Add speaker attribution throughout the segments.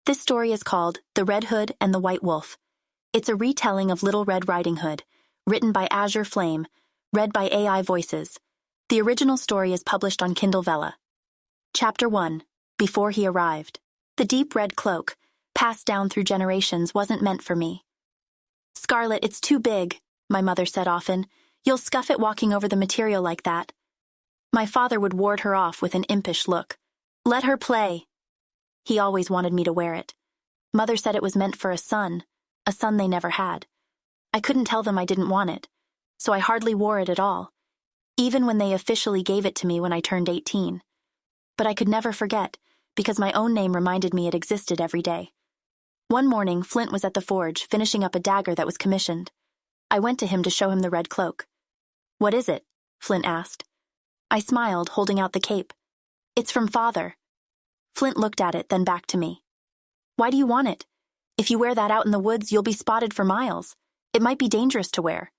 Speaker 1: This story is called The Red Hood and the White Wolf. It's a retelling of Little Red Riding Hood, written by Azure Flame, read by AI Voices. The original story is published on Kindle Vella. Chapter 1. Before he arrived. The deep red cloak, passed down through generations, wasn't meant for me. "Scarlet, it's too big," my mother said often. "You'll scuff it walking over the material like that." My father would ward her off with an impish look. "Let her play." He always wanted me to wear it. Mother said it was meant for a son they never had. I couldn't tell them I didn't want it, so I hardly wore it at all, even when they officially gave it to me when I turned 18. But I could never forget, because my own name reminded me it existed every day. One morning, Flint was at the forge, finishing up a dagger that was commissioned. I went to him to show him the red cloak. "What is it?" Flint asked. I smiled, holding out the cape. "It's from Father." Flint looked at it, then back to me. "Why do you want it? If you wear that out in the woods, you'll be spotted for miles. It might be dangerous to wear."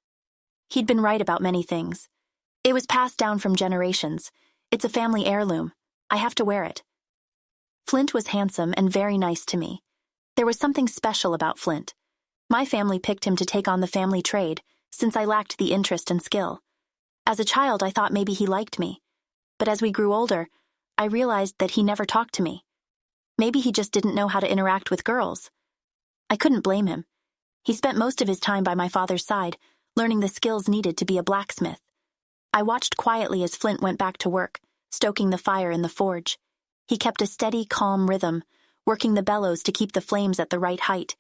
Speaker 1: He'd been right about many things. It was passed down from generations. It's a family heirloom. I have to wear it. Flint was handsome and very nice to me. There was something special about Flint. My family picked him to take on the family trade, since I lacked the interest and skill. As a child, I thought maybe he liked me. But as we grew older, I realized that he never talked to me. Maybe he just didn't know how to interact with girls. I couldn't blame him. He spent most of his time by my father's side, learning the skills needed to be a blacksmith. I watched quietly as Flint went back to work, stoking the fire in the forge. He kept a steady, calm rhythm, working the bellows to keep the flames at the right height.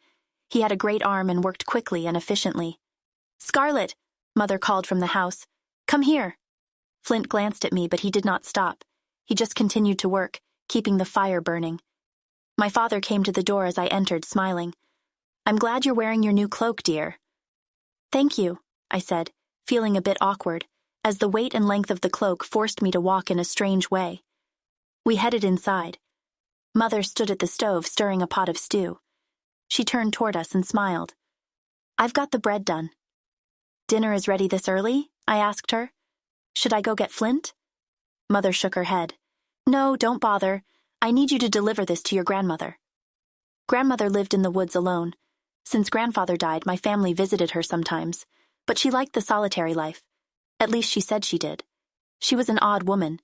Speaker 1: He had a great arm and worked quickly and efficiently. "Scarlet," Mother called from the house. "Come here." Flint glanced at me, but he did not stop. He just continued to work, keeping the fire burning. My father came to the door as I entered, smiling. "I'm glad you're wearing your new cloak, dear." "Thank you," I said, feeling a bit awkward, as the weight and length of the cloak forced me to walk in a strange way. We headed inside. Mother stood at the stove stirring a pot of stew. She turned toward us and smiled. "I've got the bread done." "Dinner is ready this early?" I asked her. "Should I go get Flint?" Mother shook her head. "No, don't bother. I need you to deliver this to your grandmother." Grandmother lived in the woods alone. Since grandfather died, my family visited her sometimes, but she liked the solitary life. At least she said she did. She was an odd woman.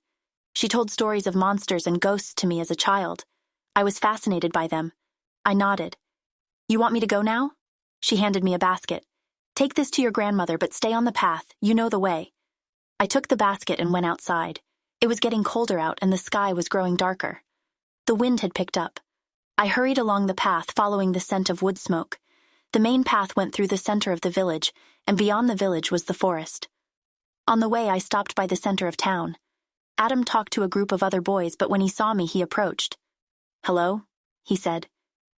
Speaker 1: She told stories of monsters and ghosts to me as a child. I was fascinated by them. I nodded. "You want me to go now?" She handed me a basket. "Take this to your grandmother, but stay on the path. You know the way." I took the basket and went outside. It was getting colder out and the sky was growing darker. The wind had picked up. I hurried along the path, following the scent of wood smoke. The main path went through the center of the village, and beyond the village was the forest. On the way, I stopped by the center of town. Adam talked to a group of other boys, but when he saw me, he approached. "Hello?" he said.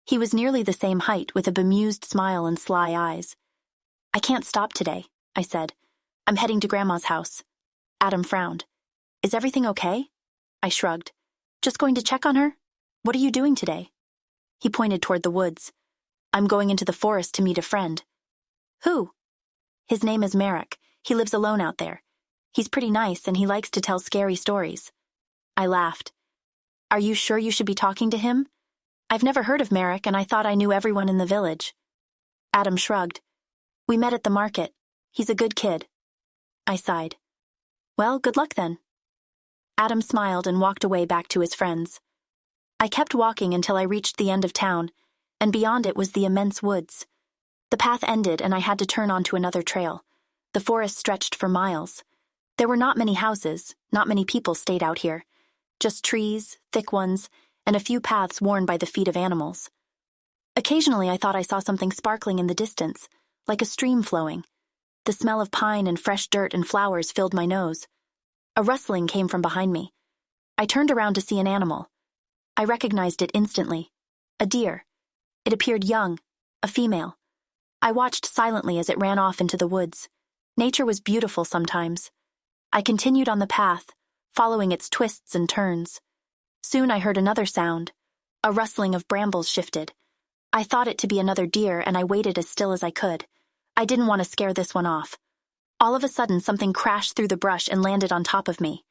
Speaker 1: He was nearly the same height, with a bemused smile and sly eyes. "I can't stop today," I said. "I'm heading to Grandma's house." Adam frowned. "Is everything okay?" I shrugged. "Just going to check on her? What are you doing today?" He pointed toward the woods. "I'm going into the forest to meet a friend." "Who?" "His name is Merrick. He lives alone out there. He's pretty nice, and he likes to tell scary stories." I laughed. "Are you sure you should be talking to him? I've never heard of Merrick, and I thought I knew everyone in the village." Adam shrugged. "We met at the market. He's a good kid." I sighed. "Well, good luck then." Adam smiled and walked away back to his friends. I kept walking until I reached the end of town, and beyond it was the immense woods. The path ended, and I had to turn onto another trail. The forest stretched for miles. There were not many houses, not many people stayed out here. Just trees, thick ones, and a few paths worn by the feet of animals. Occasionally I thought I saw something sparkling in the distance, like a stream flowing. The smell of pine and fresh dirt and flowers filled my nose. A rustling came from behind me. I turned around to see an animal. I recognized it instantly. A deer. It appeared young, a female. I watched silently as it ran off into the woods. Nature was beautiful sometimes. I continued on the path, following its twists and turns. Soon I heard another sound. A rustling of brambles shifted. I thought it to be another deer, and I waited as still as I could. I didn't want to scare this one off. All of a sudden, something crashed through the brush and landed on top of me.